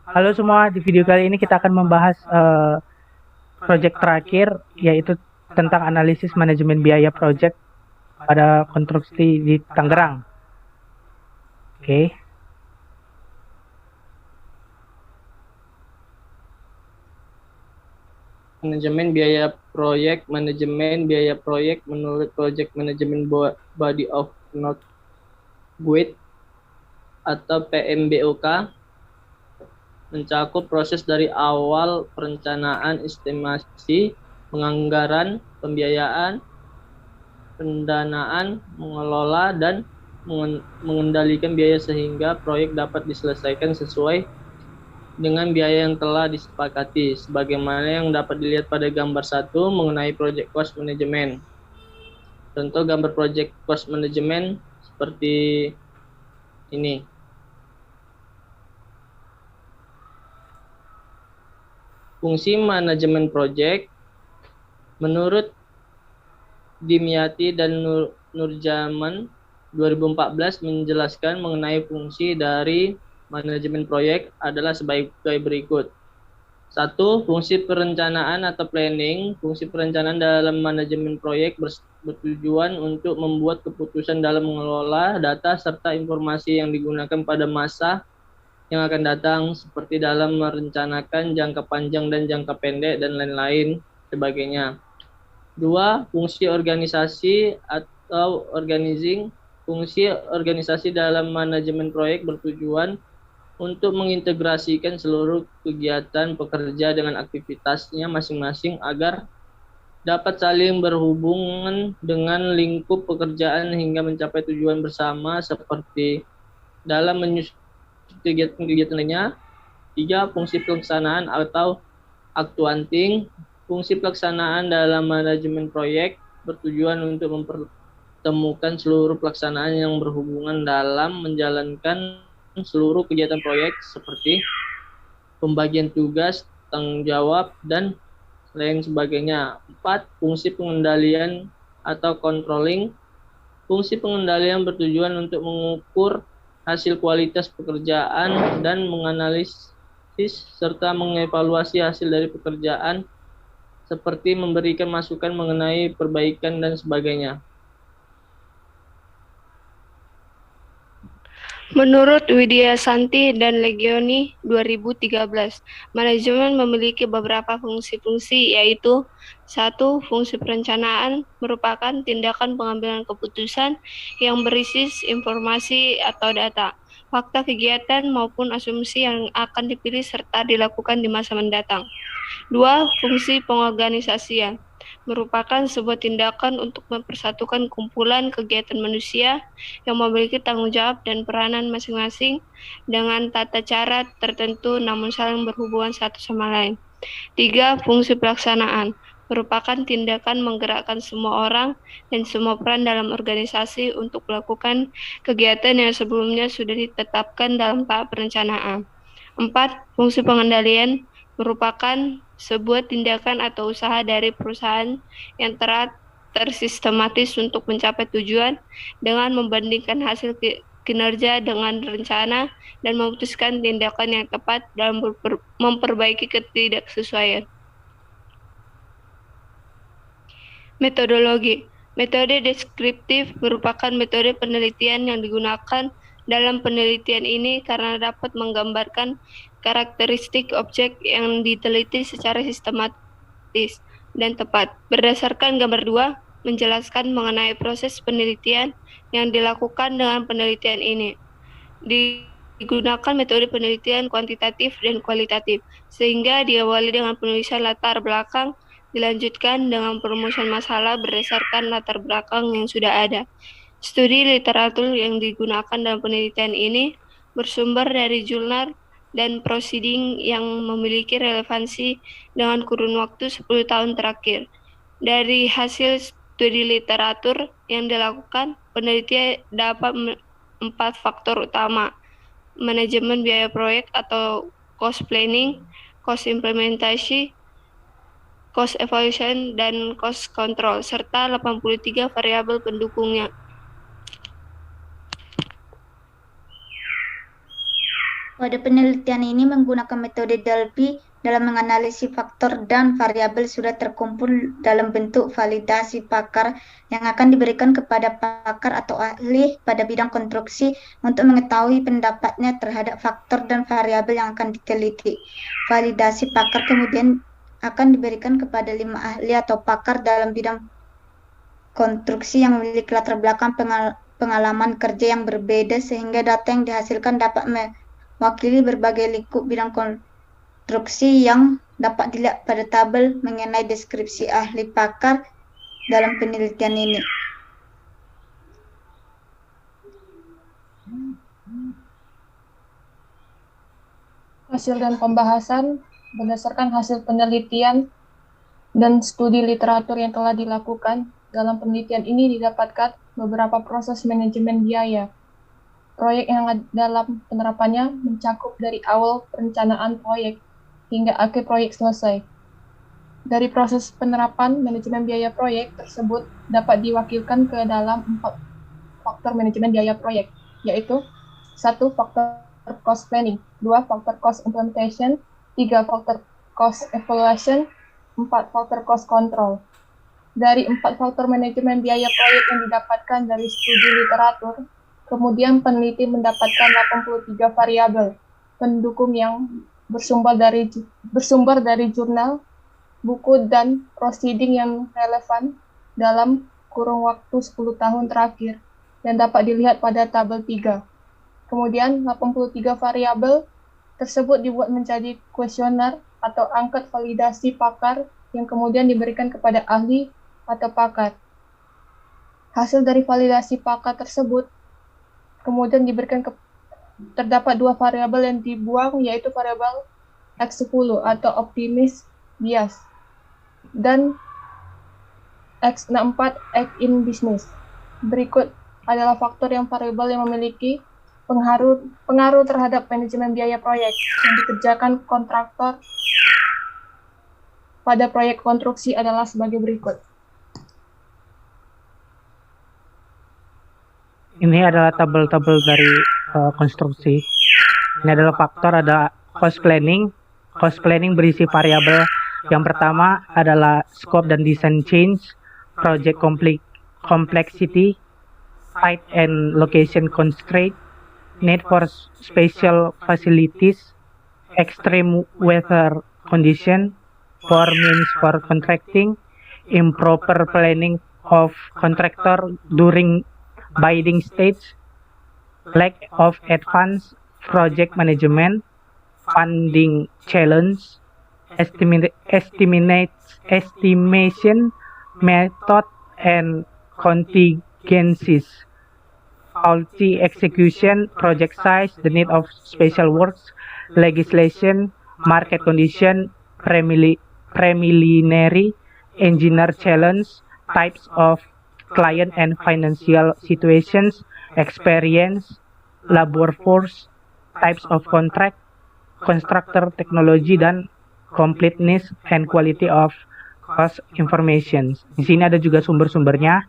Halo semua, di video kali ini kita akan membahas proyek terakhir, yaitu tentang analisis manajemen biaya proyek pada konstruksi di Tangerang. Oke. Manajemen biaya proyek menurut Project Management Body of North Guide atau PMBOK mencakup proses dari awal perencanaan, estimasi, penganggaran, pembiayaan, pendanaan, mengelola, dan mengendalikan biaya sehingga proyek dapat diselesaikan sesuai dengan biaya yang telah disepakati, sebagaimana yang dapat dilihat pada gambar 1 mengenai Project Cost Management. Contoh gambar Project Cost Management seperti ini. Fungsi manajemen proyek menurut Dimyati dan Nurjaman 2014 menjelaskan mengenai fungsi dari manajemen proyek adalah sebagai berikut. 1. Fungsi perencanaan atau planning. Fungsi perencanaan dalam manajemen proyek bertujuan untuk membuat keputusan dalam mengelola data serta informasi yang digunakan pada masa yang akan datang, seperti dalam merencanakan jangka panjang dan jangka pendek dan lain-lain sebagainya. 2. Fungsi organisasi atau organizing. Fungsi organisasi dalam manajemen proyek bertujuan untuk mengintegrasikan seluruh kegiatan pekerja dengan aktivitasnya masing-masing agar dapat saling berhubungan dengan lingkup pekerjaan hingga mencapai tujuan bersama, seperti dalam menyusun kegiatan-kegiatannya. 3. Fungsi pelaksanaan atau accounting. Fungsi pelaksanaan dalam manajemen proyek bertujuan untuk mempertemukan seluruh pelaksanaan yang berhubungan dalam menjalankan seluruh kegiatan proyek, seperti pembagian tugas, tanggung jawab, dan lain sebagainya. 4. Fungsi pengendalian atau controlling. Fungsi pengendalian bertujuan untuk mengukur hasil kualitas pekerjaan dan menganalisis serta mengevaluasi hasil dari pekerjaan, seperti memberikan masukan mengenai perbaikan dan sebagainya. Menurut Widya Santi dan Legioni 2013, manajemen memiliki beberapa fungsi-fungsi, yaitu 1. Fungsi perencanaan merupakan tindakan pengambilan keputusan yang berisi informasi atau data, fakta kegiatan maupun asumsi yang akan dipilih serta dilakukan di masa mendatang. 2. Fungsi pengorganisasian merupakan sebuah tindakan untuk mempersatukan kumpulan kegiatan manusia yang memiliki tanggung jawab dan peranan masing-masing dengan tata cara tertentu namun saling berhubungan satu sama lain. 3. Fungsi pelaksanaan merupakan tindakan menggerakkan semua orang dan semua peran dalam organisasi untuk melakukan kegiatan yang sebelumnya sudah ditetapkan dalam tahap perencanaan. 4. Fungsi pengendalian merupakan sebuah tindakan atau usaha dari perusahaan yang tersistematis untuk mencapai tujuan dengan membandingkan hasil kinerja dengan rencana dan memutuskan tindakan yang tepat dalam memperbaiki ketidaksesuaian. Metodologi. Metode deskriptif merupakan metode penelitian yang digunakan dalam penelitian ini karena dapat menggambarkan karakteristik objek yang diteliti secara sistematis dan tepat. Berdasarkan gambar 2, menjelaskan mengenai proses penelitian yang dilakukan dengan penelitian ini. Digunakan metode penelitian kuantitatif dan kualitatif, sehingga diawali dengan penulisan latar belakang, dilanjutkan dengan perumusan masalah berdasarkan latar belakang yang sudah ada. Studi literatur yang digunakan dalam penelitian ini bersumber dari jurnal dan proceeding yang memiliki relevansi dengan kurun waktu 10 tahun terakhir. Dari hasil studi literatur yang dilakukan, penelitian dapat 4 faktor utama: manajemen biaya proyek atau cost planning, cost implementasi, cost evaluation, dan cost control, serta 83 variabel pendukungnya. Pada penelitian ini menggunakan metode Delphi dalam menganalisis faktor dan variabel sudah terkumpul dalam bentuk validasi pakar yang akan diberikan kepada pakar atau ahli pada bidang konstruksi untuk mengetahui pendapatnya terhadap faktor dan variabel yang akan diteliti. Validasi pakar kemudian akan diberikan kepada 5 ahli atau pakar dalam bidang konstruksi yang memiliki latar belakang pengalaman kerja yang berbeda sehingga data yang dihasilkan dapat mewakili berbagai lingkup bidang konstruksi yang dapat dilihat pada tabel mengenai deskripsi ahli pakar dalam penelitian ini. Hasil dan pembahasan berdasarkan hasil penelitian dan studi literatur yang telah dilakukan. Dalam penelitian ini didapatkan beberapa proses manajemen biaya. Proyek yang dalam penerapannya mencakup dari awal perencanaan proyek hingga akhir proyek selesai. Dari proses penerapan manajemen biaya proyek tersebut dapat diwakilkan ke dalam 4 faktor manajemen biaya proyek, yaitu 1. Faktor cost planning, 2. Faktor cost implementation, 3. Faktor cost evaluation, 4. Faktor cost control. Dari 4 faktor manajemen biaya proyek yang didapatkan dari studi literatur, kemudian peneliti mendapatkan 83 variabel pendukung yang bersumber dari jurnal, buku, dan proceeding yang relevan dalam kurun waktu 10 tahun terakhir yang dapat dilihat pada tabel 3. Kemudian 83 variabel tersebut dibuat menjadi kuesioner atau angket validasi pakar yang kemudian diberikan kepada ahli atau pakar. Hasil dari validasi pakar tersebut kemudian diberikan terdapat 2 variabel yang dibuang, yaitu variabel X10 atau optimist bias dan X64 act in business. Berikut adalah faktor yang variabel yang memiliki pengaruh terhadap manajemen biaya proyek yang dikerjakan kontraktor pada proyek konstruksi adalah sebagai berikut. Ini adalah tabel-tabel dari konstruksi. Ini adalah faktor, ada cost planning. Cost planning berisi variabel. Yang pertama adalah scope dan design change, project complexity, site and location constraint, need for special facilities, extreme weather condition, poor means for contracting, improper planning of contractor during bidding stage, lack of advanced project management, funding challenge, estimation method and contingencies, faulty execution, project size, the need of special works, legislation, market condition, preliminary engineer challenge, types of client and financial situations, experience, labor force, types of contract, constructor technology, dan completeness and quality of cost information. Di sini ada juga sumber-sumbernya.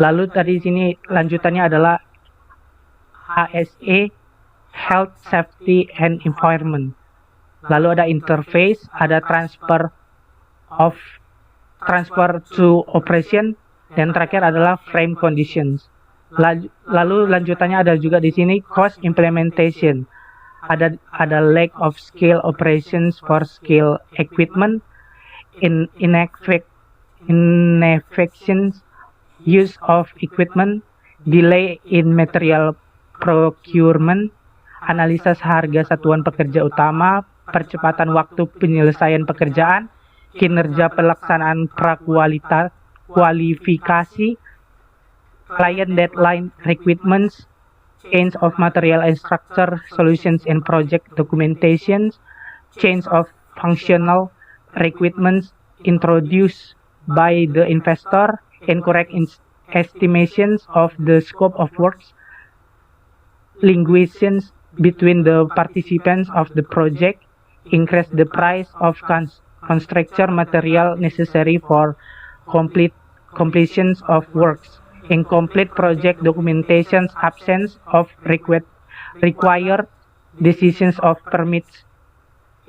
Lalu tadi sini lanjutannya adalah HSE, Health, Safety, and Environment. Lalu ada interface, ada transfer to operation, dan terakhir adalah frame conditions. Lalu lanjutannya ada juga di sini cost implementation. Ada lack of scale operations for scale equipment, inefficient use of equipment, delay in material procurement, analisis harga satuan pekerja utama, percepatan waktu penyelesaian pekerjaan, kinerja pelaksanaan prakualifikasi, client deadline requirements, change of material and structure solutions and project documentations, change of functional requirements introduced by the investor, incorrect estimations of the scope of works, linguitions between the participants of the project, increase the price of construction material necessary for completions of works, incomplete project documentations, absence of required decisions of permits,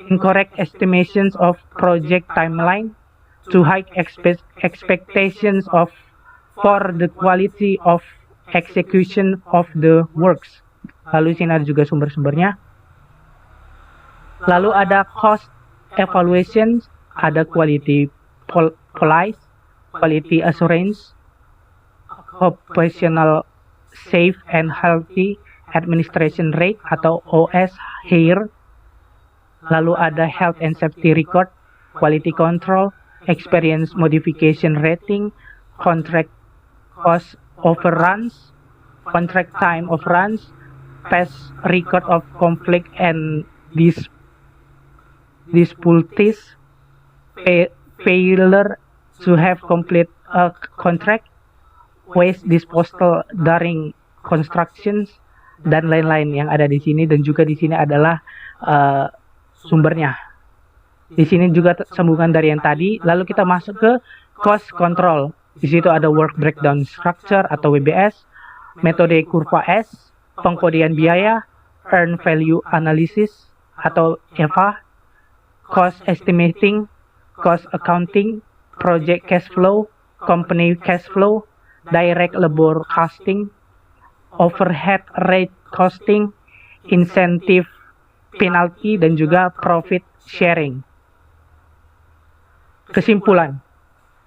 incorrect estimations of project timeline, too high expectations for the quality of execution of the works. Lalu sini ada juga sumber-sumbernya. Lalu ada cost evaluation, ada quality policy, quality assurance, occupational safe and healthy administration rate atau OS here. Lalu ada health and safety record, quality control, experience modification rating, contract cost overruns, contract time overruns, past record of conflict and disputes, failure to have complete contract, waste disposal during constructions, dan lain-lain yang ada di sini. Dan juga di sini adalah sumbernya. Di sini juga sambungan dari yang tadi. Lalu kita masuk ke cost control. Di situ ada work breakdown structure atau WBS, metode kurva S, pengkodean biaya, earn value analysis atau EVA, cost estimating, cost accounting, project cash flow, company cash flow, direct labor costing, overhead rate costing, incentive penalty, dan juga profit sharing. Kesimpulan.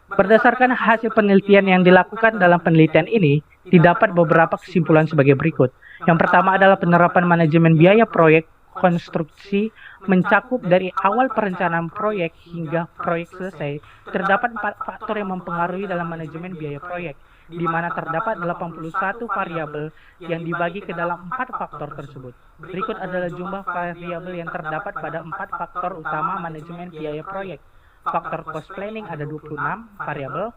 Berdasarkan hasil penelitian yang dilakukan dalam penelitian ini, didapat beberapa kesimpulan sebagai berikut. Yang pertama adalah penerapan manajemen biaya proyek konstruksi mencakup dari awal perencanaan proyek hingga proyek selesai. Terdapat 4 faktor yang mempengaruhi dalam manajemen biaya proyek, di mana terdapat 81 variabel yang dibagi ke dalam 4 faktor tersebut. Berikut adalah jumlah variabel yang terdapat pada 4 faktor utama manajemen biaya proyek. Faktor cost planning ada 26 variabel,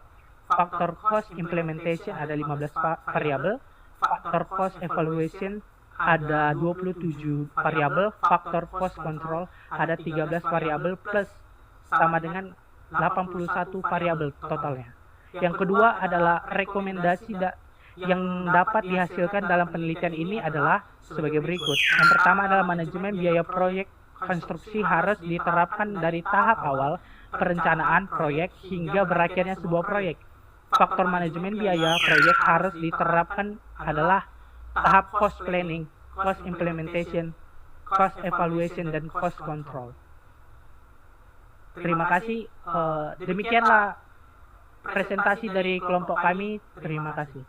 faktor cost implementation ada 15 variabel, faktor cost evaluation ada 27 variabel, faktor cost control ada 13 variabel plus sama dengan 81 variabel totalnya. Yang kedua adalah rekomendasi yang dapat dihasilkan dalam penelitian ini adalah sebagai berikut. Yang pertama adalah manajemen biaya proyek konstruksi harus diterapkan dari tahap awal perencanaan proyek hingga berakhirnya sebuah proyek. Faktor manajemen biaya proyek harus diterapkan adalah tahap cost planning, cost implementation, cost evaluation, dan cost control. Terima kasih. Demikianlah presentasi dari kelompok kami. Terima kasih.